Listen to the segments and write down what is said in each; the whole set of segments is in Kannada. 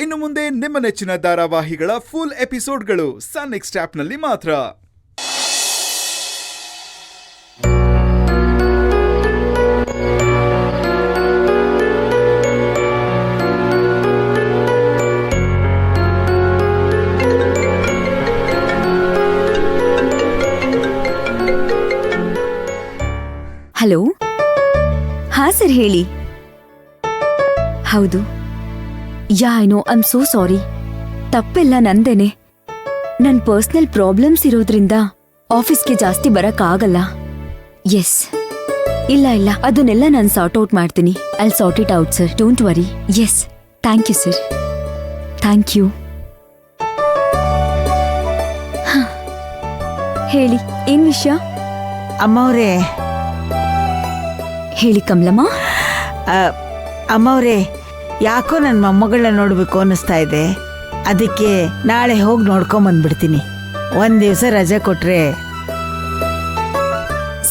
ಇನ್ನು ಮುಂದೆ ನಿಮ್ಮ ನೆಚ್ಚಿನ ಧಾರಾವಾಹಿಗಳ ಫುಲ್ ಎಪಿಸೋಡ್ಗಳು ಸನ್ ನೆಕ್ಸ್ಟ್ ಆಪ್ನಲ್ಲಿ ಮಾತ್ರ. ಹಲೋ. ಹಾ ಸರ್, ಹೇಳಿ. ಹೌದು. I know, I am so sorry. ತಪ್ಪೆಲ್ಲ ನಂದೇನೆ. ನನ್ ಪರ್ಸನಲ್ ಪ್ರಾಬ್ಲಮ್ಸ್ ಇರೋದ್ರಿಂದ ಆಫೀಸ್ಗೆ ಜಾಸ್ತಿ ಬರಕ್ಕಾಗಲ್ಲ. ಎಸ್, ಇಲ್ಲ ಅದನ್ನೆಲ್ಲ ನಾನು ಸಾರ್ಟ್ ಔಟ್ ಮಾಡ್ತೀನಿ. I will sort it out sir, don't worry. Yes, thank you sir, thank you. ಹೇಳಿ, ಏನ್ ವಿಷಯ? ಅಮ್ಮವ್ರೆ. ಹೇಳಿ ಕಮಲಮ್ಮ. ಅಮ್ಮವ್ರೆ, ಯಾಕೋ ನನ್ನ ಮೊಮ್ಮಗಳನ್ನ ನೋಡ್ಬೇಕು ಅನ್ನಿಸ್ತಾ ಇದೆ. ಅದಕ್ಕೆ ನಾಳೆ ಹೋಗಿ ನೋಡ್ಕೊಂಬಂದ್ಬಿಡ್ತೀನಿ. ಒಂದ್ ದಿವಸ ರಜೆ ಕೊಟ್ರೆ.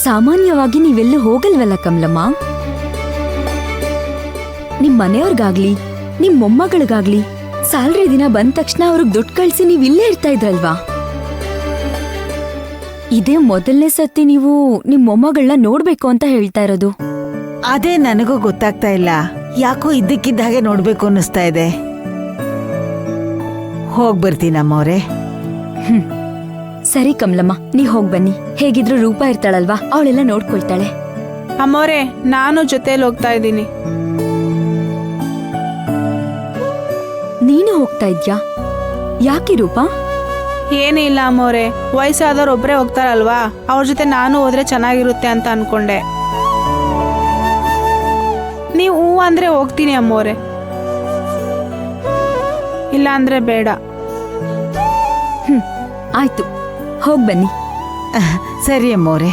ಸಾಮಾನ್ಯವಾಗಿ ನೀವೆಲ್ಲೂ ಹೋಗಲ್ವಲ್ಲ ಕಮಲಮ್ಮ. ನಿಮ್ ಮನೆಯವ್ರಿಗಾಗ್ಲಿ ನಿಮ್ ಮೊಮ್ಮಗಳಿಗಾಗ್ಲಿ ಸ್ಯಾಲ್ರಿ ದಿನ ಬಂದ ತಕ್ಷಣ ಅವ್ರಿಗೆ ದುಡ್ಡು ಕಳ್ಸಿ ನೀವ್ ಇಲ್ಲೇ ಇರ್ತಾ ಇದ್ರಲ್ವಾ? ಇದೇ ಮೊದಲನೇ ಸತಿ ನೀವು ನಿಮ್ ಮೊಮ್ಮಗಳನ್ನ ನೋಡ್ಬೇಕು ಅಂತ ಹೇಳ್ತಾ ಇರೋದು. ಅದೇ ನನಗೂ ಗೊತ್ತಾಗ್ತಾ ಇಲ್ಲ. ಯಾಕೋ ಇದ್ದಕ್ಕಿದ್ದ ಹಾಗೆ ನೋಡ್ಬೇಕು ಅನ್ನಿಸ್ತಾ ಇದೆ. ಹೋಗ್ಬರ್ತೀನಿ ಅಮ್ಮವ್ರೆ. ಸರಿ ಕಮಲಮ್ಮ, ನೀ ಹೋಗ್ಬನ್ನಿ. ಹೇಗಿದ್ರು ರೂಪ ಇರ್ತಾಳಲ್ವಾ, ಅವಳೆಲ್ಲ ನೋಡ್ಕೊಳ್ತಾಳೆ. ಅಮ್ಮವ್ರೆ, ನಾನು ಜೊತೆಲಿ ಹೋಗ್ತಾ ಇದ್ದೀನಿ. ನೀನು ಹೋಗ್ತಾ ಇದ್ಯಾ? ಯಾಕೆ ರೂಪ? ಏನೂ ಇಲ್ಲ ಅಮ್ಮವ್ರೆ, ವಯಸ್ಸಾದವ್ರು ಒಬ್ಬರೇ ಹೋಗ್ತಾರಲ್ವಾ, ಅವ್ರ ಜೊತೆ ನಾನು ಹೋದ್ರೆ ಚೆನ್ನಾಗಿರುತ್ತೆ ಅಂತ ಅನ್ಕೊಂಡೆ. ನೀವು ಹೂ ಅಂದ್ರೆ ಹೋಗ್ತೀನಿ ಅಮ್ಮವ್ರೆ, ಇಲ್ಲ ಅಂದ್ರೆ ಬೇಡ. ಆಯ್ತು, ಹೋಗ್ಬನ್ನಿ. ಸರಿ ಅಮ್ಮವ್ರೆ.